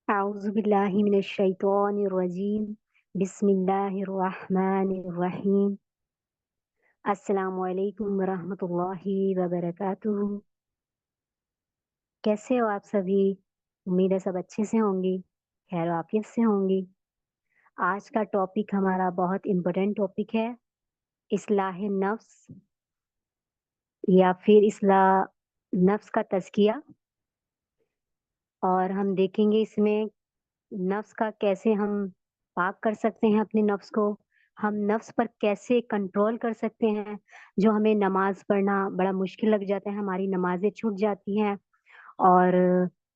أعوذ بالله من الشيطان الرجيم بسم الله الرحمن الرحیم السلام علیکم ورحمۃ اللہ وبرکاتہ۔ کیسے ہو آپ سبھی؟ امید ہے سب اچھے سے ہوں گی، خیر و عافیت سے ہوں گی۔ آج کا ٹاپک ہمارا بہت امپورٹنٹ ٹاپک ہے، اصلاح نفس یا پھر اصلاح نفس کا تزکیہ۔ اور ہم دیکھیں گے اس میں نفس کا کیسے ہم پاک کر سکتے ہیں، اپنے نفس کو ہم نفس پر کیسے کنٹرول کر سکتے ہیں۔ جو ہمیں نماز پڑھنا بڑا مشکل لگ جاتا ہے، ہماری نمازیں چھوٹ جاتی ہیں اور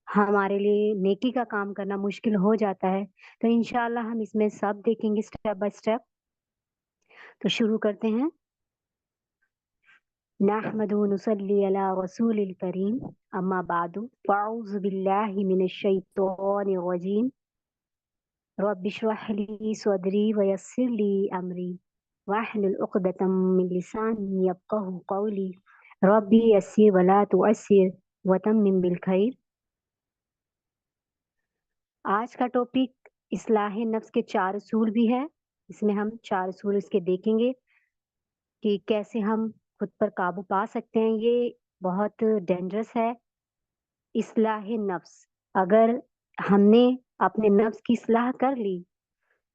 ہمارے لیے نیکی کا کام کرنا مشکل ہو جاتا ہے، تو انشاءاللہ ہم اس میں سب دیکھیں گے سٹیپ بائی سٹیپ۔ تو شروع کرتے ہیں۔ نحمد و نصلی علی رسول الکریم، اما بعد فاعوذ باللہ من الشیطان الرجیم، رب اشرح لی صدری ویسر لی امری واحلل عقدۃ من لسانی یفقہوا قولی ربی یسر ولا تعسر وتمم بالخیر۔ آج کا ٹاپک اصلاح نفس کے 4 اصول بھی ہے، اس میں ہم 4 اصول اس کے دیکھیں گے کہ کیسے ہم خود پر قابو پا سکتے ہیں۔ یہ بہت ڈینجرس ہے اصلاح نفس۔ اگر ہم نے اپنے نفس کی اصلاح کر لی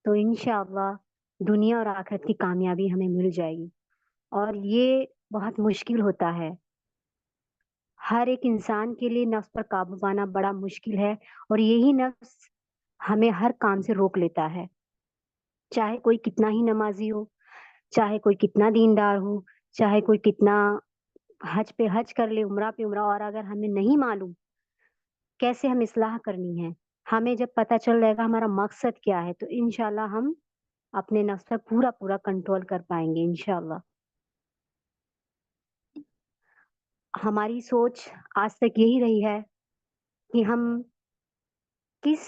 تو انشاءاللہ دنیا اور آخرت کی کامیابی ہمیں مل جائے گی، اور یہ بہت مشکل ہوتا ہے۔ ہر ایک انسان کے لیے نفس پر قابو پانا بڑا مشکل ہے، اور یہی نفس ہمیں ہر کام سے روک لیتا ہے، چاہے کوئی کتنا ہی نمازی ہو، چاہے کوئی کتنا دیندار ہو، چاہے کوئی کتنا حج پہ حج کر لے، عمرہ پہ عمرہ، اور اگر ہمیں نہیں معلوم کیسے ہم اصلاح کرنی ہے، ہمیں جب پتہ چل جائے گا ہمارا مقصد کیا ہے، تو انشاءاللہ ہم اپنے نفس پر پورا پورا کنٹرول کر پائیں گے انشاءاللہ۔ ہماری سوچ آج تک یہی رہی ہے کہ ہم کس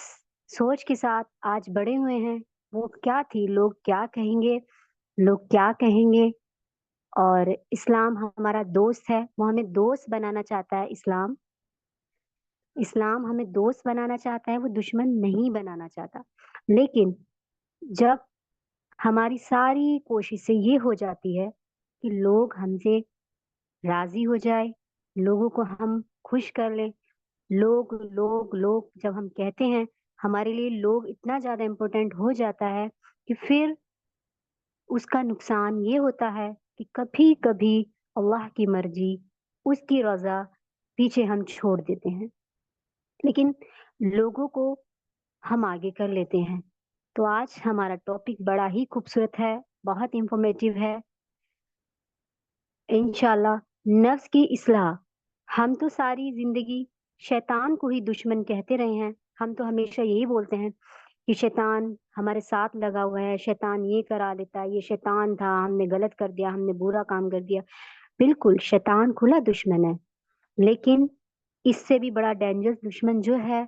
سوچ کے ساتھ آج بڑے ہوئے ہیں، وہ کیا تھی، لوگ کیا کہیں گے، لوگ کیا کہیں گے۔ اور اسلام ہمارا دوست ہے، وہ ہمیں دوست بنانا چاہتا ہے۔ اسلام اسلام ہمیں دوست بنانا چاہتا ہے، وہ دشمن نہیں بنانا چاہتا۔ لیکن جب ہماری ساری کوششیں یہ ہو جاتی ہے کہ لوگ ہم سے راضی ہو جائے، لوگوں کو ہم خوش کر لیں، لوگ لوگ لوگ جب ہم کہتے ہیں، ہمارے لیے لوگ اتنا زیادہ امپورٹنٹ ہو جاتا ہے کہ پھر اس کا نقصان یہ ہوتا ہے کہ کبھی کبھی اللہ کی مرضی، اس کی رضا پیچھے ہم چھوڑ دیتے ہیں، لیکن لوگوں کو ہم آگے کر لیتے ہیں۔ تو آج ہمارا ٹاپک بڑا ہی خوبصورت ہے، بہت انفارمیٹیو ہے انشاءاللہ۔ نفس کی اصلاح۔ ہم تو ساری زندگی شیطان کو ہی دشمن کہتے رہے ہیں، ہم تو ہمیشہ یہی بولتے ہیں کہ شیطان ہمارے ساتھ لگا ہوا ہے، شیطان یہ کرا دیتا ہے، یہ شیطان تھا، ہم نے غلط کر دیا، ہم نے برا کام کر دیا۔ بالکل شیطان کھلا دشمن ہے، لیکن اس سے بھی بڑا ڈینجرس دشمن جو ہے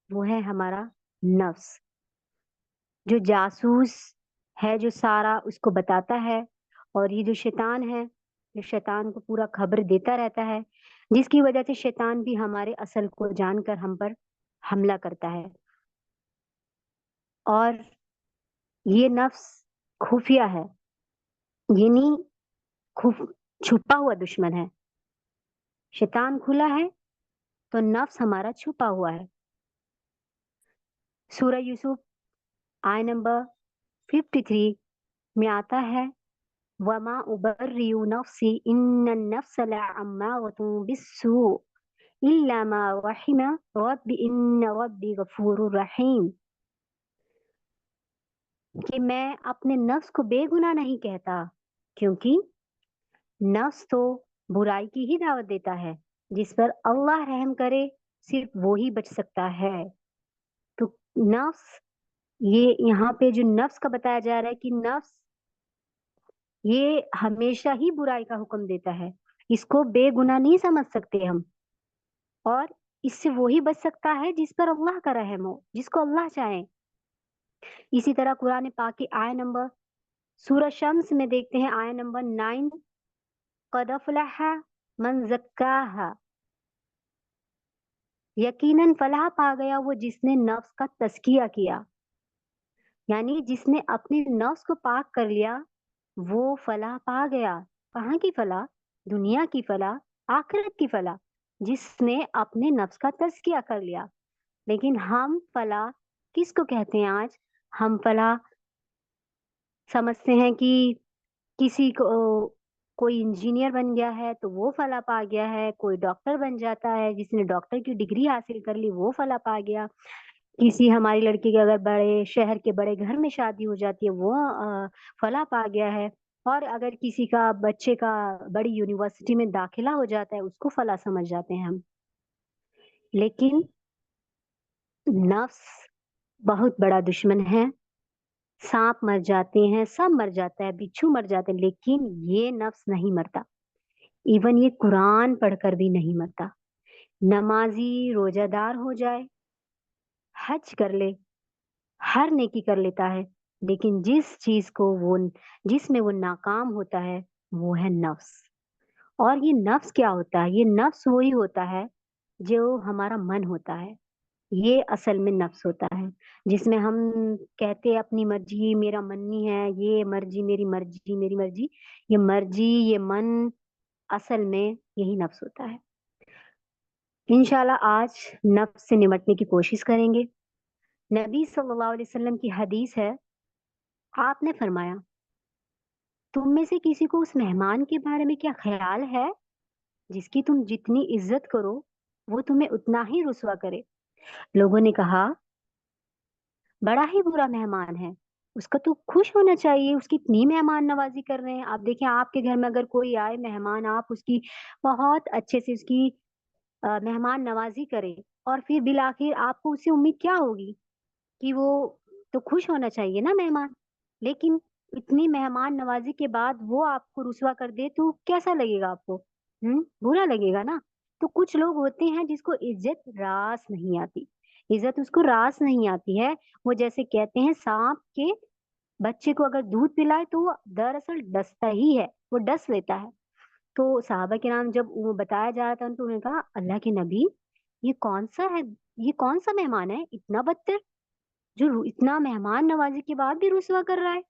وہ ہے ہمارا نفس، جو جاسوس ہے، جو سارا اس کو بتاتا ہے۔ اور یہ جو شیطان ہے، جو شیطان کو پورا خبر دیتا رہتا ہے، جس کی وجہ سے شیطان بھی ہمارے اصل کو جان کر ہم پر حملہ کرتا ہے۔ اور یہ نفس خفیہ ہے، یعنی چھپا ہوا دشمن ہے۔ شیطان کھلا ہے تو نفس ہمارا چھپا ہوا ہے۔ سورہ یوسف آیہ نمبر 53 میں آتا ہے، وَمَا أُبَرِّئُ نَفْسِي إِنَّ النَّفْسَ لَعَمَّارَةٌ بِالسُّوءِ إِلَّا مَا رَحِمَ رَبِّ إِنَّ رَبِّي غَفُورٌ رَحِيمٌ، کہ میں اپنے نفس کو بے گناہ نہیں کہتا، کیونکہ نفس تو برائی کی ہی دعوت دیتا ہے، جس پر اللہ رحم کرے صرف وہی بچ سکتا ہے۔ تو نفس، یہ یہاں پہ جو نفس کا بتایا جا رہا ہے کہ نفس یہ ہمیشہ ہی برائی کا حکم دیتا ہے، اس کو بے گناہ نہیں سمجھ سکتے ہم، اور اس سے وہی بچ سکتا ہے جس پر اللہ کا رحم ہو، جس کو اللہ چاہے۔ اسی طرح قرآن پاک کی آیہ نمبر سورہ شمس میں دیکھتے ہیں، آیہ نمبر 9، قد افلح من زکاها، यकीनन फलाह पा गया वो जिसने नफ्स का तज़किया किया, यानी जिसने अपने नफ्स को पाक कर लिया, वो फलाह पा गया। कहाँ की फलाह? दुनिया की फलाह, आखिरत की फलाह, जिसने अपने नफ्स का तज़किया कर लिया। लेकिन हम फलाह किसको कहते हैं आज? हम फलाह समझते हैं कि किसी को कोई इंजीनियर बन गया है तो वो फलाह पा गया है, कोई डॉक्टर बन जाता है, जिसने डॉक्टर की डिग्री हासिल कर ली वो फलाह पा गया। किसी हमारी लड़की की अगर बड़े शहर के बड़े घर में शादी हो जाती है वो फलाह पा गया है। और अगर किसी का बच्चे का बड़ी यूनिवर्सिटी में दाखिला हो जाता है उसको फलाह समझ जाते हैं हम। लेकिन नफ्स बहुत बड़ा दुश्मन है। सांप मर जाते हैं, सब मर जाता है, बिच्छू मर जाते हैं, लेकिन ये नफ्स नहीं मरता। इवन ये कुरान पढ़कर भी नहीं मरता। नमाजी रोजादार हो जाए, हज कर ले, हर नेकी कर लेता है, लेकिन जिसमें वो नाकाम होता है वो है नफ्स। और ये नफ्स क्या होता है? ये नफ्स वही होता है जो हमारा मन होता है। ये असल में नफ्स होता है जिसमें हम कहते हैं अपनी मर्जी मेरा मन नहीं है, ये मर्जी मेरी मर्जी मेरी मर्जी। ये मर्जी, ये मन, असल में यही नफ्स होता है। इंशाल्लाह आज नफ्स से निमटने की कोशिश करेंगे। नबी सल्लल्लाहु अलैहि वसल्लम की हदीस है, आपने फरमाया, तुम में से किसी को उस मेहमान के बारे में क्या ख्याल है जिसकी तुम जितनी इज्जत करो वो तुम्हें उतना ही रुसवा करे? लोगों ने कहा, बड़ा ही बुरा मेहमान है, उसका तो खुश होना चाहिए, उसकी इतनी मेहमान नवाजी कर रहे हैं। आप देखें आपके घर में अगर कोई आए मेहमान, आप उसकी बहुत अच्छे से उसकी मेहमान नवाजी करें, और फिर बिल आखिर आपको उससे उम्मीद क्या होगी कि वो तो खुश होना चाहिए ना मेहमान। लेकिन इतनी मेहमान नवाजी के बाद वो आपको रुसवा कर दे तो कैसा लगेगा आपको? बुरा लगेगा ना। तो कुछ लोग होते हैं जिसको इज्जत रास नहीं आती, इज्जत उसको रास नहीं आती है। वो जैसे कहते हैं सांप के बच्चे को अगर दूध पिलाए तो वो दरअसल डसता ही है, वो डस लेता है। तो साहबा के नाम जब वो बताया जा रहा था तो उन्होंने कहा, अल्लाह के नबी, ये कौन सा है, ये कौन सा मेहमान है इतना बदतर, जो इतना मेहमान नवाजी के बाद भी रुसवा कर रहा है?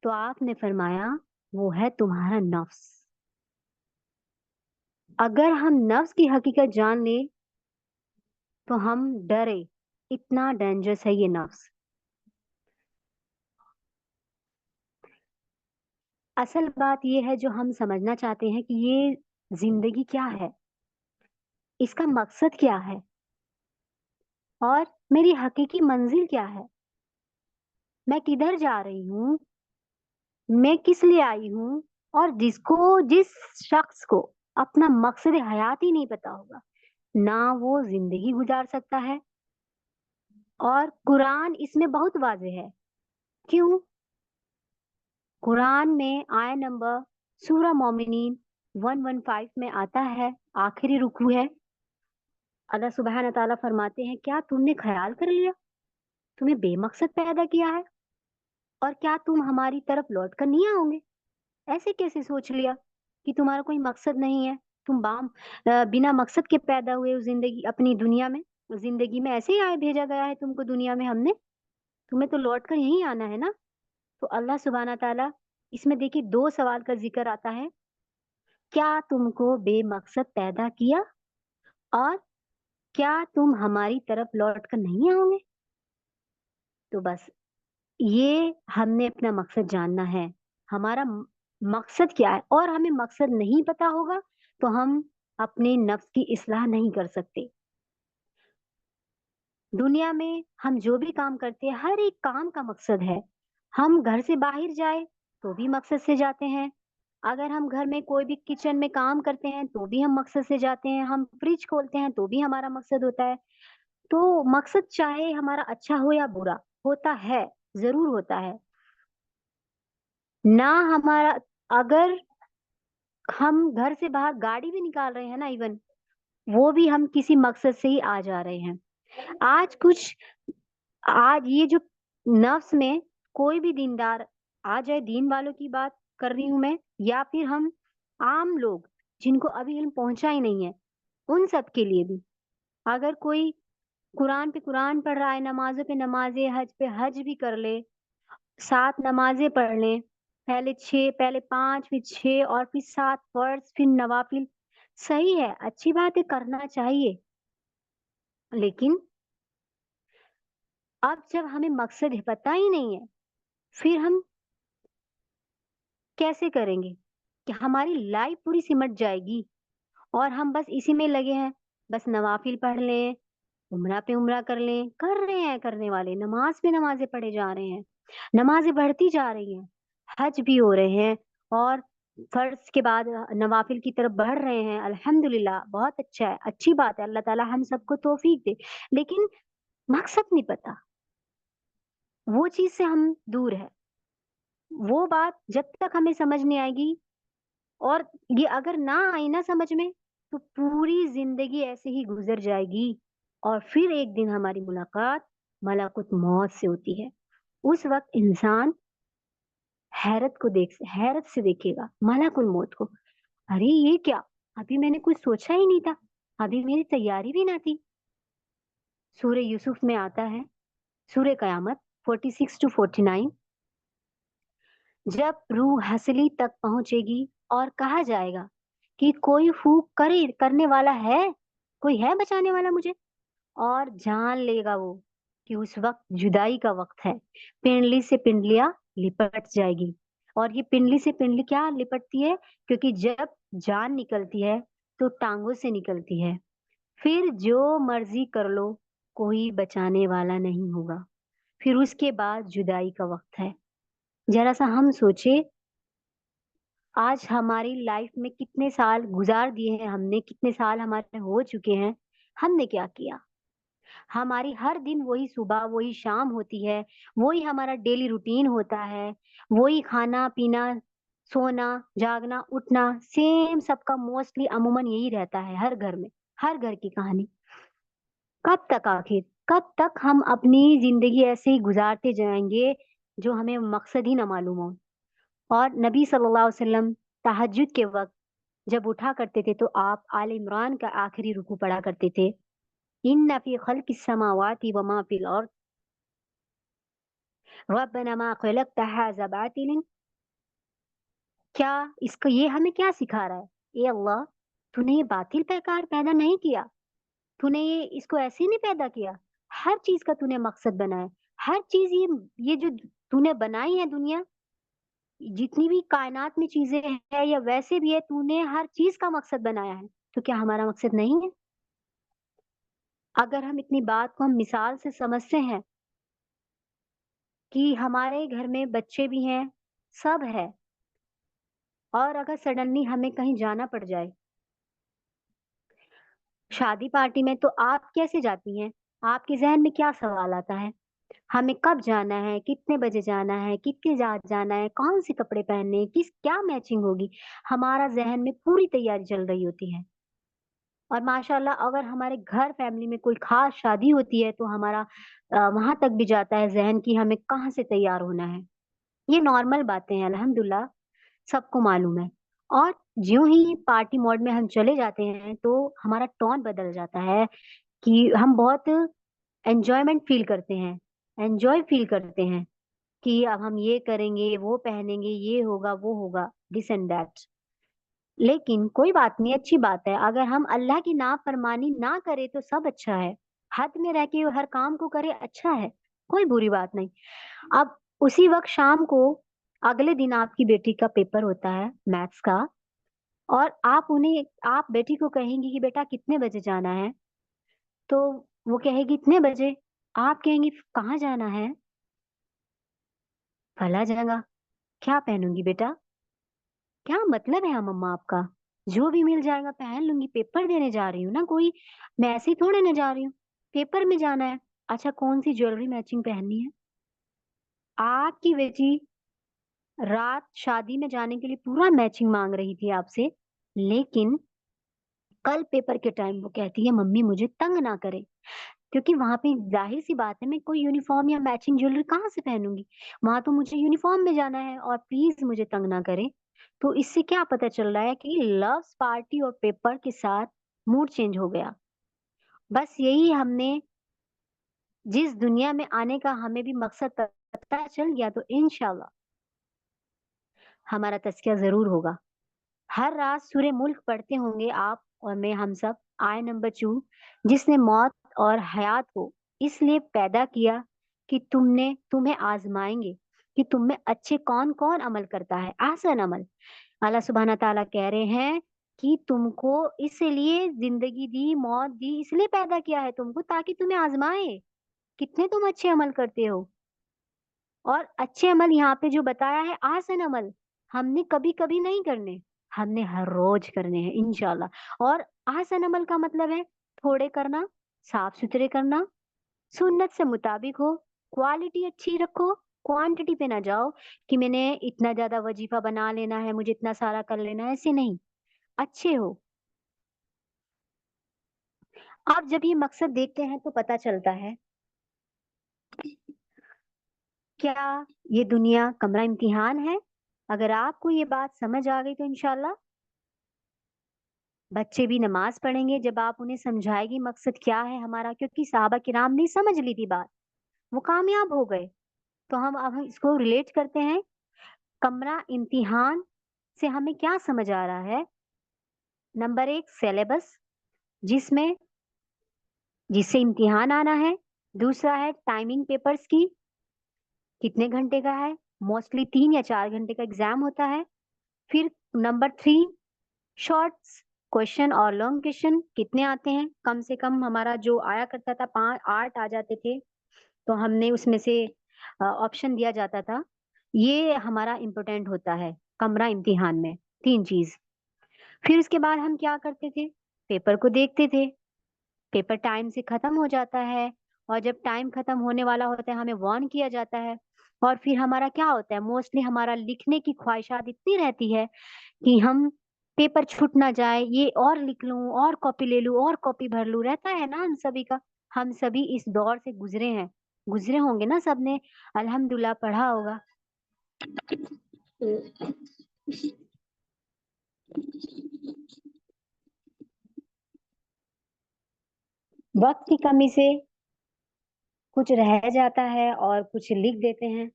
तो आपने फरमाया, वो है तुम्हारा नफ्स। अगर हम नफ्स की हकीकत जान ले तो हम डरे, इतना डेंजरस है ये नफ्स। असल बात ये है जो हम समझना चाहते हैं कि ये जिंदगी क्या है, इसका मकसद क्या है, और मेरी हकीकी मंजिल क्या है, मैं किधर जा रही हूँ, मैं किस लिए आई हूँ। और जिस शख्स को अपना मकसद हयात ही नहीं पता होगा, ना वो जिंदगी गुजार सकता है। और कुरान इसमें बहुत वाज़ेह है। क्यों? कुरान में आया नंबर सूरह मोमिनीन 115 में आता है, आखिरी रुकू है। अल्लाह सुब्हान ताला फरमाते हैं, क्या तुमने ख्याल कर लिया, तुम्हें बेमकसद पैदा किया है, और क्या तुम हमारी तरफ लौट कर नहीं आओगे? ऐसे कैसे सोच लिया कि तुम्हारा कोई मकसद नहीं है? तुम बिना मकसद के पैदा हुए हो जिंदगी अपनी दुनिया में, जिंदगी में ऐसे ही आए, भेजा गया है तुमको दुनिया में हमने, तुम्हें तो लौट कर यहीं आना है ना। तो अल्लाह सुब्हाना ताला इसमें देखिए दो सवाल का जिक्र आता है, क्या तुमको बेमकसद पैदा किया, और क्या तुम हमारी तरफ लौट कर नहीं आओगे? तो बस ये हमने अपना मकसद जानना है, हमारा मकसद क्या है। और हमें मकसद नहीं पता होगा तो हम अपने नफ्स की इस्लाह नहीं कर सकते। दुनिया में हम जो भी काम करते हैं हर एक काम का मकसद है। हम घर से बाहर जाए तो भी मकसद से जाते हैं, अगर हम घर में कोई भी किचन में काम करते हैं तो भी हम मकसद से जाते हैं, हम फ्रिज खोलते हैं तो भी हमारा मकसद होता है। तो मकसद चाहे हमारा अच्छा हो या बुरा, होता है, जरूर होता है ना हमारा। अगर हम घर से बाहर गाड़ी भी निकाल रहे हैं ना, इवन वो भी हम किसी मकसद से ही आ जा रहे हैं। आज कुछ आज ये जो नफ्स में कोई भी दीनदार आ जाए, दीन वालों की बात कर रही हूं मैं, या फिर हम आम लोग जिनको अभी इल्म पहुंचा ही नहीं है, उन सब के लिए भी अगर कोई कुरान पे कुरान पढ़ रहा है, नमाज़ों पे नमाज़ें, हज पे हज भी कर ले, 7 नमाज़ें पढ़ लें, पहले 6, पहले 5, फिर 6 और फिर 7 फ़र्ज़, फिर नवाफ़िल, सही है, अच्छी बात है, करना चाहिए। लेकिन अब जब हमें मकसद पता ही नहीं है, फिर हम कैसे करेंगे? कि हमारी लाइफ़ पूरी सिमट जाएगी और हम बस इसी में लगे हैं, बस नवाफ़िल पढ़ लें, उम्रा पे उम्रा कर लें, कर रहे हैं करने वाले, नमाज़ पे नमाज़ें पढ़े जा रहे हैं, नमाज़ें बढ़ती जा रही हैं, हज भी हो रहे हैं और फ़र्ज़ के बाद नवाफ़िल की तरफ बढ़ रहे हैं, अल्हम्दुलिल्लाह बहुत अच्छा है, अच्छी बात है, अल्लाह ताला हम सबको तौफ़ीक दे। लेकिन मकसद नहीं पता, वो चीज़ से हम दूर हैं। वो बात जब तक हमें समझ नहीं आएगी और ये अगर ना आई ना समझ में, तो पूरी ज़िंदगी ऐसे ही गुज़र जाएगी और फिर एक दिन हमारी मुलाकात मलाकुत मौत से होती है। उस वक़्त इंसान हैरत से देखेगा मलाकुल मौत को। अरे! ये क्या? अभी मैंने कुछ सोचा ही नहीं था, अभी मेरी तैयारी भी ना थी। सूरह यूसुफ में आता है, सूरह क़यामत 46 टू 49, जब रूह हसली तक पहुँचेगी और कहा जाएगा कि कोई फूँक करने वाला है? कोई है बचाने वाला मुझे? और जान लेगा वो कि उस वक़्त जुदाई का वक़्त है। पिंडली से पिंडलियाँ लिपट जाएगी और ये पिंडली से पिंडली क्या लिपटती है? क्योंकि जब जान निकलती है, तो टाँगों से निकलती है। फिर जो मर्ज़ी कर लो, कोई बचाने वाला नहीं होगा। फिर उसके बाद जुदाई का वक़्त है। ज़रा-सा हम सोचे, आज हमारी लाइफ़ में कितने साल गुज़ार दिए हैं हमने, कितने साल हमारे हो चुके हैं, हमने क्या किया? हमारी हर दिन वही सुबह, वही शाम होती है, वही हमारा डेली रूटीन होता है, वही खाना-पीना, सोना, जागना, उठना, सेम सबका मोस्टली अमूमन यही रहता है हर घर में, हर घर की कहानी। कब तक आखिर? कब तक हम अपनी ज़िंदगी ऐसे ही गुज़ारते जाएँगे, जो हमें मकसद ही ना मालूम हो? और नबी सल्लल्लाहु अलैहि वसल्लम तहज्जुद के वक़्त जब उठा करते थे, तो आप आल इमरान का आखिरी रुकू पढ़ा करते थे। इन्ना फी खल्क़िस समावाति व मा फिल अर्द रब्बना मा खलक़्त हाज़ा बातिलन। क्या इसको ये हमें क्या सिखा रहा है? ए अल्लाह, तूने ये बातिल पैकार पैदा नहीं किया, तूने ये इसको ऐसे नहीं पैदा किया। हर चीज़ का तूने मकसद बनाया। हर चीज़ ये जो तूने बनाई है दुनिया, जितनी भी कायनात में चीज़ें हैं या वैसे भी है, तूने हर चीज़ का मकसद बनाया है। तो क्या हमारा मकसद नहीं है? अगर हम इतनी बात को हम मिसाल से समझते हैं कि हमारे घर में बच्चे भी हैं, सब है और अगर सडनली हमें कहीं जाना पड़ जाए, शादी पार्टी में, तो आप कैसे जाती हैं? आपके ज़हन में क्या सवाल आता है? हमें कब जाना है? कितने बजे जाना है? कितनी रात जाना है? कौन-से कपड़े पहनने हैं? क्या मैचिंग होगी? हमारा ज़हन में पूरी तैयारी चल रही होती है। और माशाल्लाह अगर हमारे घर फैमिली में कोई ख़ास शादी होती है, तो हमारा वहाँ तक भी जाता है ज़हन कि हमें कहाँ से तैयार होना है। ये नॉर्मल बातें हैं, अल्हम्दुलिल्लाह सबको मालूम है। और ज्यों ही पार्टी मोड में हम चले जाते हैं, तो हमारा टोन बदल जाता है कि हम बहुत एन्जॉयमेंट फ़ील करते हैं, एन्जॉय फ़ील करते हैं कि अब हम ये करेंगे, वो पहनेंगे, ये होगा, वो होगा, दिस एंड दैट। लेकिन कोई बात नहीं, अच्छी बात है, अगर हम अल्लाह की नाफ़रमानी ना करें तो सब अच्छा है। हद में रह के हर काम को करें, अच्छा है, कोई बुरी बात नहीं। अब उसी वक़्त शाम को अगले दिन आपकी बेटी का पेपर होता है मैथ्स का और आप बेटी को कहेंगी कि बेटा कितने बजे जाना है? तो वो कहेगी इतने बजे। आप कहेंगी कहाँ जाना है? फला जगह। क्या पहनूँगी बेटा? क्या मतलब है मम्मा आपका? जो भी मिल जाएगा पहन लूँगी, पेपर देने जा रही हूँ ना कोई, मैं ऐसे ही थोड़ी ना जा रही हूँ, पेपर में जाना है। अच्छा कौन-सी ज्वेलरी मैचिंग पहननी है? आपकी बेटी रात शादी में जाने के लिए पूरा मैचिंग माँग रही थी आपसे, लेकिन कल पेपर के टाइम वो कहती है मम्मी मुझे तंग ना करें, क्योंकि वहाँ पे ज़ाहिर-सी बात है मैं कोई यूनिफ़ॉर्म या मैचिंग ज्वेलरी कहाँ से पहनूँगी? वहाँ तो मुझे यूनिफ़ॉर्म में जाना है और प्लीज़ मुझे तंग ना करें। तो इससे क्या पता चल रहा है कि लव्स पार्टी और पेपर के साथ मूड चेंज हो गया बस यही हमने जिस दुनिया में आने का हमें भी मकसद पता चल गया तो इंशाल्लाह हमारा तज़किया ज़रूर होगा। हर रात सूरे मुल्क पढ़ते होंगे आप और मैं, हम सब। आय नंबर 2, जिसने मौत और हयात को इसलिए पैदा किया कि तुम्हें आजमाएंगे कि तुम में अच्छे कौन कौन अमल करता है, आसान अमल। अल्लाह सुब्हाना ताला कह रहे हैं कि तुमको इसलिए जिंदगी दी, मौत दी, इसलिए पैदा किया है तुमको ताकि तुम्हें आजमाए कितने तुम अच्छे अमल करते हो। और अच्छे अमल यहाँ पे जो बताया है आसान अमल, हमने कभी कभी नहीं करने, हमने हर रोज करने हैं इंशाल्लाह। और आसान अमल का मतलब है थोड़े करना, साफ सुथरे करना, सुन्नत से मुताबिक हो, क्वालिटी अच्छी रखो, क्वांटिटी पे ना जाओ कि मैंने इतना ज्यादा वजीफा बना लेना है, मुझे इतना सारा कर लेना है, ऐसे नहीं। अच्छे हो। आप जब ये मकसद देखते हैं तो पता चलता है क्या ये दुनिया कमरा इम्तिहान है। अगर आपको ये बात समझ आ गई तो इंशाल्लाह बच्चे भी नमाज पढ़ेंगे जब आप उन्हें समझाएगी मकसद क्या है हमारा, क्योंकि साहबा किराम ने समझ ली थी बात, वो कामयाब हो गए। तो हम अब इसको रिलेट करते हैं। कमरा इम्तिहान से हमें क्या समझ आ रहा है? नंबर 1, सिलेबस, जिसमें जिससे इम्तिहान आना है। दूसरा है टाइमिंग पेपर्स की, कितने घंटे का है, मोस्टली 3 या 4 घंटे का एग्जाम होता है। फिर नंबर 3, शॉर्ट्स क्वेश्चन और लॉन्ग क्वेश्चन कितने आते हैं। कम से कम हमारा जो आया करता था 5 8 आ जाते थे, तो हमने उसमें से ऑप्शन दिया जाता था। ये हमारा इम्पोर्टेंट होता है कमरा इम्तिहान में, 3 चीज। फिर उसके बाद हम क्या करते थे, पेपर को देखते थे। पेपर टाइम से खत्म हो जाता है, और जब टाइम खत्म होने वाला होता है हमें वार्न किया जाता है। और फिर हमारा क्या होता है, मोस्टली हमारा लिखने की ख्वाहिशात इतनी रहती है कि हम पेपर छूट ना जाए, ये और लिख लूं और कॉपी ले लूं और कॉपी भर लूं, रहता है ना हम सभी का। हम सभी इस दौर से गुजरे हैं, गुजरे होंगे ना सबने, अल्हम्दुलिल्लाह पढ़ा होगा। वक्त की कमी से कुछ रह जाता है और कुछ लिख देते हैं।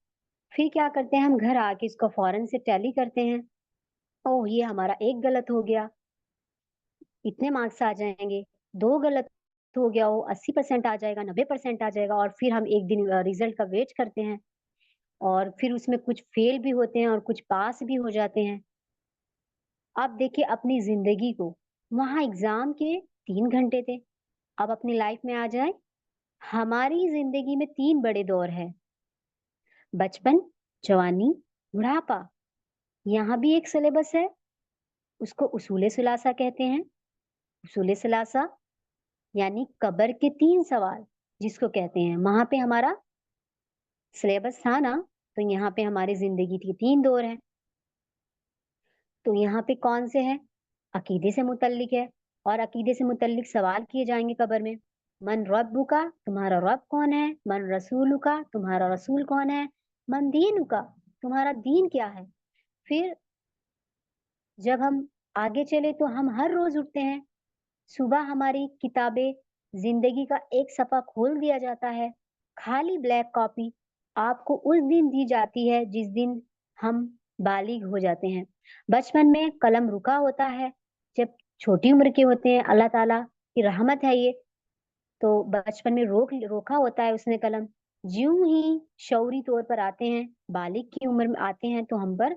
फिर क्या करते हैं, हम घर आके इसको फौरन से टैली करते हैं। ओह, ये हमारा एक गलत हो गया, इतने मार्क्स आ जाएंगे। दो गलत हो गया, वो 80% आ जाएगा, 90% आ जाएगा। और फिर हम एक दिन रिजल्ट का वेट करते हैं, और फिर उसमें कुछ फेल भी होते हैं और कुछ पास भी हो जाते हैं। अब देखिए अपनी जिंदगी को, वहां एग्जाम के 3 घंटे थे, अब अपनी लाइफ में आ जाए। हमारी जिंदगी में 3 बड़े दौर है, बचपन, जवानी, बुढ़ापा। यहाँ भी एक सिलेबस है, उसको उसूले सुलासा कहते हैं। उसूले सुलासा यानी कब्र के 3 सवाल, जिसको कहते हैं, वहां पे हमारा सिलेबस था ना। तो यहाँ पे हमारी जिंदगी की 3 दौर है। तो यहाँ पे कौन से हैं, अकीदे से मुतल्लिक है, और अकीदे से मुतल्लिक सवाल किए जाएंगे कब्र में। मन रब्बुका, तुम्हारा रब कौन है। मन रसूलुका, तुम्हारा रसूल कौन है। मन दीनुका, तुम्हारा दीन क्या है। फिर जब हम आगे चले तो हम हर रोज उठते हैं, सुबह हमारी किताबें, जिंदगी का एक सफा खोल दिया जाता है, खाली ब्लैक कॉपी आपको उस दिन दी जाती है जिस दिन हम बालिग हो जाते हैं। बचपन में कलम रुका होता है, जब छोटी उम्र के होते हैं, अल्लाह ताला की रहमत है ये। तो बचपन में रोका होता है उसने कलम। ज्यों ही शौरी तौर पर आते हैं, बालिग की उम्र में आते हैं, तो हम पर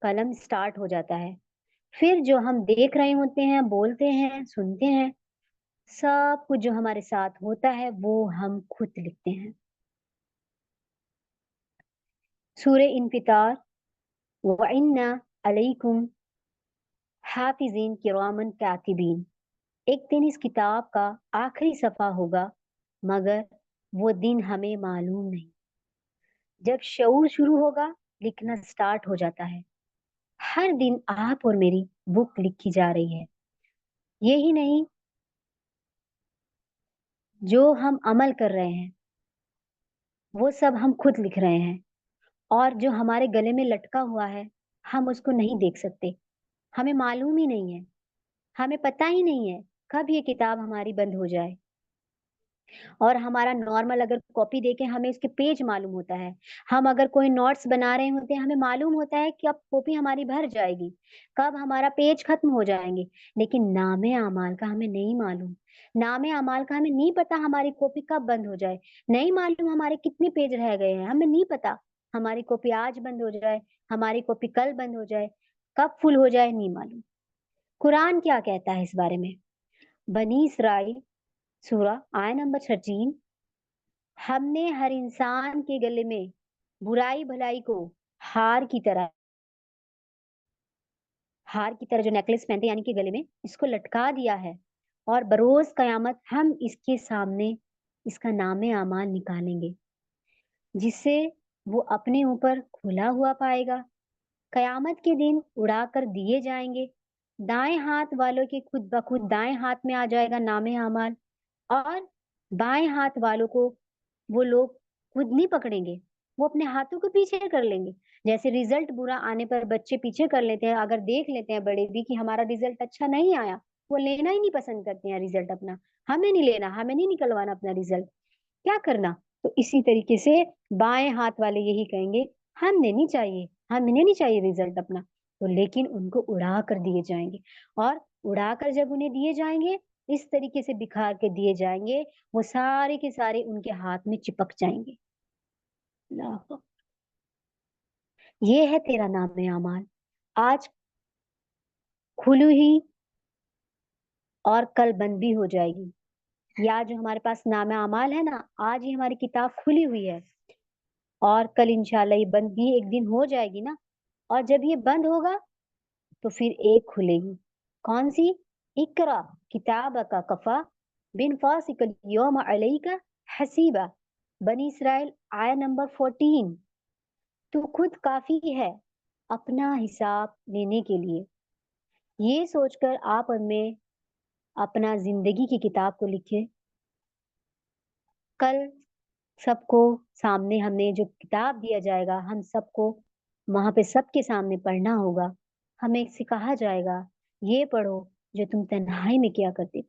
कलम स्टार्ट हो जाता है। फिर जो हम देख रहे होते हैं, बोलते हैं, सुनते हैं, सब कुछ जो हमारे साथ होता है वो हम खुद लिखते हैं। सूरह इन्फितार, व इन्ना अलैकुम हाफिजीन किरामन कातिबीन। एक दिन इस किताब का आखिरी सफा होगा, मगर वो दिन हमें मालूम नहीं। जब शऊर शुरू होगा, लिखना स्टार्ट हो जाता है। हर दिन आप और मेरी बुक लिखी जा रही है। यही नहीं, जो हम अमल कर रहे हैं वो सब हम खुद लिख रहे हैं। और जो हमारे गले में लटका हुआ है, हम उसको नहीं देख सकते, हमें मालूम ही नहीं है, हमें पता ही नहीं है कब ये किताब हमारी बंद हो जाए। اور हमारा नॉर्मल अगर कॉपी देखें हमें इसके पेज मालूम होता है। हम अगर कोई नोट्स बना रहे होते हैं, हमें मालूम होता है कि अब कॉपी हमारी भर जाएगी, कब हमारा पेज खत्म हो जाएँगे। लेकिन नाम-ए-अमाल का हमें नहीं मालूम। नाम-ए-अमाल का हमें नहीं पता हमारी कॉपी कब बंद हो जाए, नहीं मालूम हमारे कितने पेज रह गए हैं, हमें नहीं पता। हमारी कॉपी आज बंद हो जाए, हमारी कॉपी कल बंद हो जाए, कब फुल हो जाए नहीं मालूम। कुरान क्या कहता है इस बारे में? बनी इसराइल सूरा आया नंबर 13, हमने हर इंसान के गले में बुराई भलाई को हार की तरह हार की तरह जो नेकलेस पहनते हैं यानी कि गले में इसको लटका दिया है और बरोज कयामत हम इसके सामने इसका नामे आमाल निकालेंगे जिससे वो अपने ऊपर खुला हुआ पाएगा। कयामत के दिन उड़ाकर दिए जाएंगे। दाएं हाथ वालों के खुद ब खुद दाएं हाथ में आ जाएगा नामे आमाल और बाएं हाथ वालों को वो लोग खुद नहीं पकड़ेंगे, वो अपने हाथों को पीछे कर लेंगे। जैसे रिजल्ट बुरा आने पर बच्चे पीछे कर लेते हैं, अगर देख लेते हैं बड़े भी कि हमारा रिजल्ट अच्छा नहीं आया, वो लेना ही नहीं पसंद करते हैं रिजल्ट अपना। हमें नहीं लेना, हमें नहीं निकलवाना अपना रिजल्ट, क्या करना? तो इसी तरीके से बाएँ हाथ वाले यही कहेंगे, हमें नहीं चाहिए, हमें नहीं चाहिए रिजल्ट अपना। तो लेकिन उनको उड़ा कर दिए जाएँगे और उड़ाकर जब उन्हें दिए जाएँगे, इस तरीके से बिखा के दिए जाएँगे, वो सारे के सारे उनके हाथ में चिपक जाएँगे। अल्लाह! ये है तेरा नाम-ए-अमाल। आज खुली हुई और कल बंद भी हो जाएगी। या जो हमारे पास नाम-ए-अमाल है ना, आज ही हमारी किताब खुली हुई है और कल इंशाल्लाह ये बंद भी एक दिन हो जाएगी ना, और जब ये बंद होगा तो फिर एक खुलेगी। कौन सी? इक़रा किताबका कफ़ा बिनफ़ासिक़ल यौम अलैका हसीबा। बनी इसराइल आया नंबर 14। तू खुद काफ़ी है अपना हिसाब लेने के लिए। ये सोचकर आप हमें अपना ज़िंदगी की किताब को लिखें। कल सबको सामने हमें जो किताब दिया जाएगा, हम सबको वहाँ पे सबके सामने पढ़ना होगा। हमें से कहा जाएगा, ये पढ़ो जो तुम तन्हाई में किया करते थे।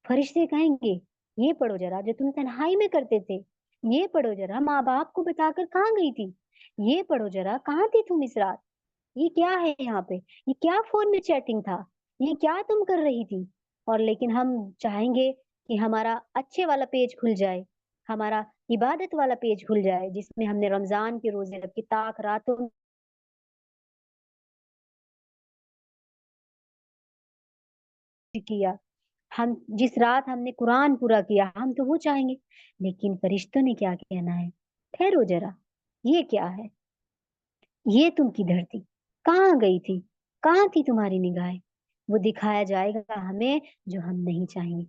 फरिश्ते कहेंगे, ये पढ़ो ज़रा जो तुम तन्हाई में करते थे। ये पढ़ो ज़रा माँ-बाप को बताकर कहाँ गई थी? ये पढ़ो ज़रा कहाँ थी तुम इस रात? ये क्या है यहाँ पे? ये क्या फ़ोन में चैटिंग था? ये क्या तुम कर रही थी? और लेकिन हम चाहेंगे कि हमारा अच्छे वाला पेज खुल जाए, हमारा इबादत वाला पेज खुल जाए, जिसमें हमने रमज़ान के रोज़े रख के ताक रातों में किया। हम जिस रात हमने कुरान पूरा किया, हम तो वो चाहेंगे। लेकिन फरिश्तों ने क्या कहना है? ठहरो ज़रा, ये क्या है? ये तुम किधर थी? कहाँ गई थी? कहाँ थी तुम्हारी निगाहें? वो दिखाया जाएगा हमें जो हम नहीं चाहेंगे।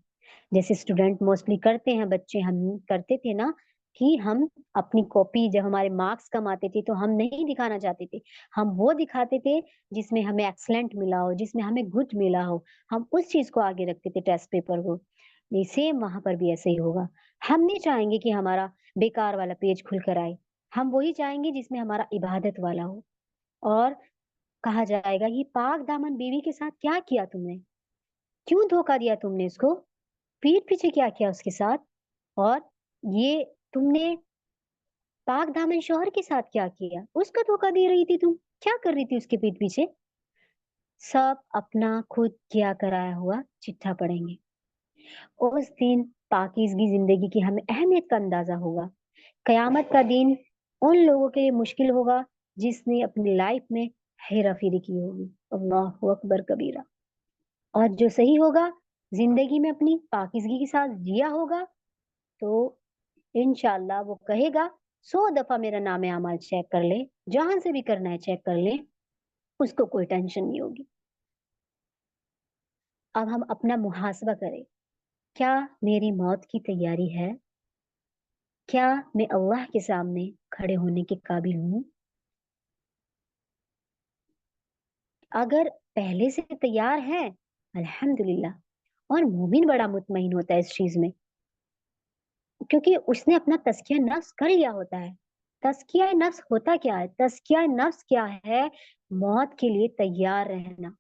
जैसे स्टूडेंट मोस्टली करते हैं, बच्चे हम करते थे ना कि हम अपनी कॉपी जब हमारे मार्क्स कम आते थे तो हम नहीं दिखाना चाहते थे। हम वो दिखाते थे जिसमें हमें एक्सीलेंट मिला हो, जिसमें हमें गुड मिला हो। हम उस चीज़ को आगे रखते थे टेस्ट पेपर को। ये सेम वहाँ पर भी ऐसे ही होगा। हम नहीं चाहेंगे कि हमारा बेकार वाला पेज खुल कर आए। हम वही चाहेंगे जिसमें हमारा इबादत वाला हो। और कहा जाएगा ये पाक दामन बीवी के साथ क्या किया तुमने? क्यों धोखा दिया तुमने इसको? पीठ पीछे क्या किया उसके साथ? और ये तुमने पाक दामन शौहर के साथ क्या किया? उसको धोखा दे रही थी तुम। क्या कर रही थी उसके पीठ पीछे? सब अपना खुद किया कराया हुआ चिट्ठा पढ़ेंगे। उस दिन पाकीज़गी ज़िंदगी की हमें अहमियत का अंदाज़ा होगा। कयामत का दिन उन लोगों के लिए मुश्किल होगा जिसने अपनी लाइफ में हेरा-फेरी की होगी। अल्लाहु अकबर कबीरा। और जो सही होगा, ज़िंदगी में अपनी पाकीज़गी के साथ जिया होगा, तो इंशाअल्लाह वो कहेगा 100 दफ़ा मेरा नाम-ए-अमाल चेक कर ले, जहाँ से भी करना है चेक कर ले, उसको कोई टेंशन नहीं होगी। अब हम अपना मुहासबा करें, क्या मेरी मौत की तैयारी है? क्या मैं अल्लाह के सामने खड़े होने के काबिल हूँ? अगर पहले से तैयार हैं, अल्हम्दुलिल्लाह। और मोमिन बड़ा मुतमईन होता है इस चीज़ में, क्योंकि उसने अपना तज़किया नफ्स कर लिया होता है। तज़किया नफ्स होता क्या है? तज़किया नफ्स क्या है? मौत के लिए तैयार रहना।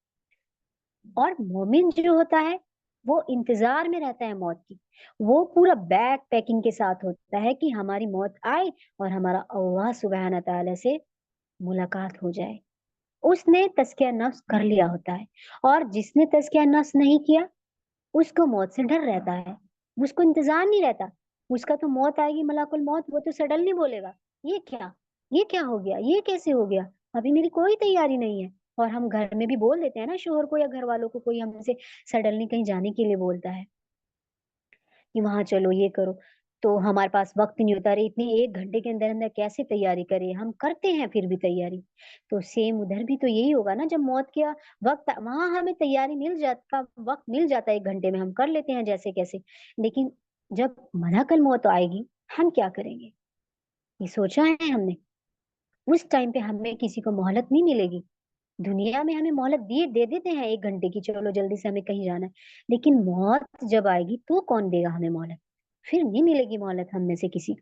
और मोमिन जो होता है, وہ انتظار میں رہتا ہے موت کی. وہ پورا بیک پیکنگ کے ساتھ ہوتا ہے کہ ہماری موت آئے اور ہمارا اللہ سبحانہ تعالیٰ سے ملاقات ہو جائے. اس نے تزکیہ نفس کر لیا ہوتا ہے. اور جس نے تزکیہ نفس نہیں کیا اس کو موت سے ڈر رہتا ہے, اس کو انتظار نہیں رہتا. اس کا تو موت آئے گی ملک الموت, وہ تو سڈنلی بولے گا یہ کیا ہو گیا, یہ کیسے ہو گیا, ابھی میری کوئی تیاری نہیں ہے. اور ہم گھر میں بھی بول دیتے ہیں نا شوہر کو یا گھر والوں کو, کوئی ہم سے سڈنلی کہیں جانے کے لیے بولتا ہے کہ وہاں چلو یہ کرو, تو ہمارے پاس وقت نہیں ہوتا. رہے اتنے 1 گھنٹے کے اندر اندر کیسے تیاری کریں, ہم کرتے ہیں پھر بھی تیاری. تو سیم ادھر بھی تو یہی ہوگا نا, جب موت کا وقت وہاں ہمیں تیاری مل جاتا, وقت مل جاتا ہے 1 گھنٹے میں, ہم کر لیتے ہیں جیسے کیسے. لیکن جب ملک الموت آئے گی ہم کیا کریں گے, یہ سوچا ہے ہم نے؟ اس ٹائم پہ ہمیں کسی کو مہلت نہیں ملے گی. دنیا میں ہمیں مہلت دے دیتے ہیں 1 گھنٹے کی, چلو جلدی سے ہمیں کہیں جانا ہے. لیکن موت جب آئے گی تو کون دے گا ہمیں مہلت, پھر نہیں ملے گی مہلت ہم میں سے کسی کو.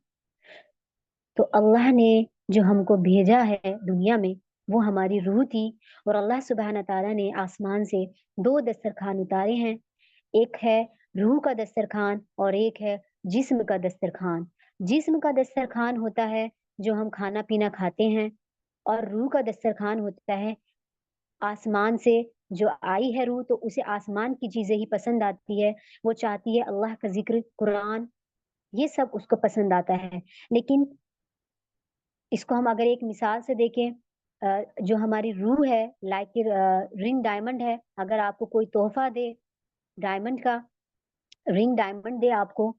تو اللہ نے جو ہم کو بھیجا ہے دنیا میں وہ ہماری روح تھی. اور اللہ سبحانہ تعالیٰ نے آسمان سے 2 دسترخوان اتارے ہیں, ایک ہے روح کا دسترخوان اور ایک ہے جسم کا دسترخوان. جسم کا دسترخوان ہوتا ہے جو ہم کھانا پینا کھاتے ہیں, اور روح کا دسترخوان ہوتا ہے آسمان سے جو آئی ہے روح, تو اسے آسمان کی چیزیں ہی پسند آتی ہے. وہ چاہتی ہے اللہ کا ذکر, قرآن, یہ سب اس کو پسند آتا ہے. لیکن اس کو ہم اگر ایک مثال سے دیکھیں, جو ہماری روح ہے لائک رنگ ڈائمنڈ ہے. اگر آپ کو کوئی تحفہ دے ڈائمنڈ کا, رنگ ڈائمنڈ دے آپ کو,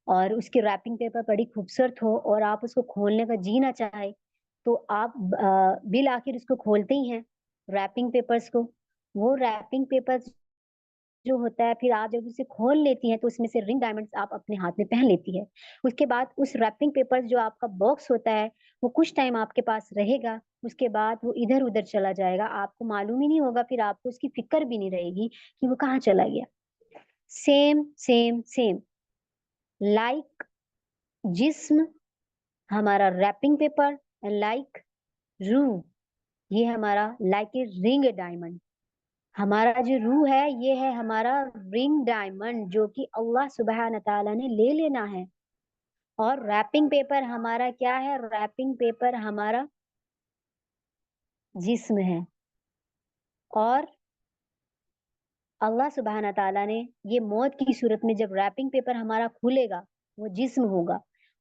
اور اس کی ریپنگ پیپر بڑی خوبصورت ہو اور آپ اس کو کھولنے کا جی نہ چاہے, تو آپ بالآخر اس کو کھولتے ہی ہیں ریپنگ پیپرز کو. وہ ریپنگ پیپر جو ہوتا ہے پھر آپ جب اسے کھول لیتی ہیں تو اس میں سے رنگ ڈائمنڈز آپ اپنے ہاتھ میں پہن لیتی ہے. اس کے بعد اس ریپنگ پیپر جو آپ کا باکس ہوتا ہے وہ کچھ ٹائم آپ کے پاس رہے گا, اس کے بعد وہ ادھر ادھر چلا جائے گا, آپ کو معلوم ہی نہیں ہوگا, پھر آپ کو اس کی فکر بھی نہیں رہے گی کہ وہ کہاں چلا گیا. سیم سیم سیم لائک جسم ہمارا ریپنگ پیپر, لائک روح یہ ہمارا لائک اے رنگ ڈائمنڈ. ہمارا جو روح ہے یہ ہے ہمارا رنگ ڈائمنڈ جو کہ اللہ سبحانہ تعالیٰ نے لے لینا ہے. اور ریپنگ پیپر ہمارا کیا ہے, ریپنگ پیپر ہمارا جسم ہے. اور اللہ سبحانہ تعالیٰ نے یہ موت کی صورت میں جب ریپنگ پیپر ہمارا کھلے گا وہ جسم ہوگا,